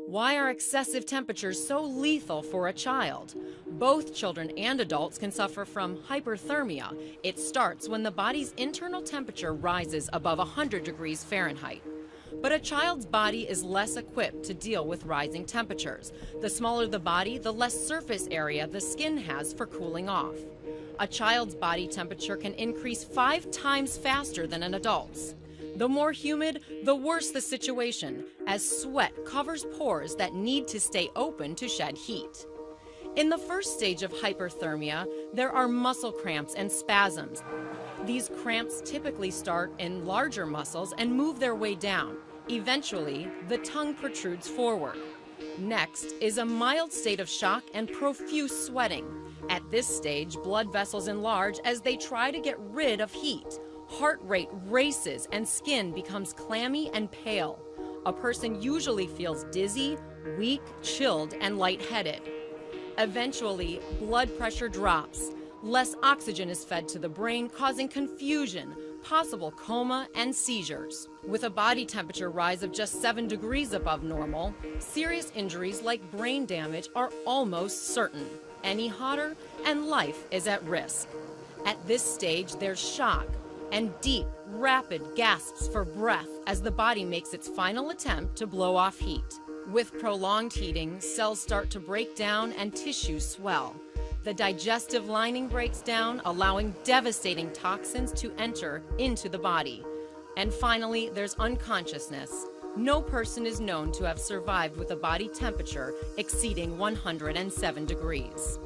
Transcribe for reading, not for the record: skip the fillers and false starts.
Why are excessive temperatures so lethal for a child? Both children and adults can suffer from hyperthermia. It starts when the body's internal temperature rises above 100 degrees Fahrenheit. But a child's body is less equipped to deal with rising temperatures. The smaller the body, the less surface area the skin has for cooling off. A child's body temperature can increase 5 times faster than an adult's. The more humid, the worse the situation, as sweat covers pores that need to stay open to shed heat. In the first stage of hyperthermia, there are muscle cramps and spasms. These cramps typically start in larger muscles and move their way down. Eventually, the tongue protrudes forward. Next is a mild state of shock and profuse sweating. At this stage, blood vessels enlarge as they try to get rid of heat. Heart rate races and skin becomes clammy and pale. A person usually feels dizzy, weak, chilled, and lightheaded. Eventually, blood pressure drops. Less oxygen is fed to the brain, causing confusion, possible coma, and seizures. With a body temperature rise of just 7 degrees above normal, serious injuries like brain damage are almost certain. Any hotter, and life is at risk. At this stage, there's shock and deep, rapid gasps for breath as the body makes its final attempt to blow off heat. With prolonged heating, cells start to break down and tissues swell. The digestive lining breaks down, allowing devastating toxins to enter into the body. And finally, there's unconsciousness. No person is known to have survived with a body temperature exceeding 107 degrees.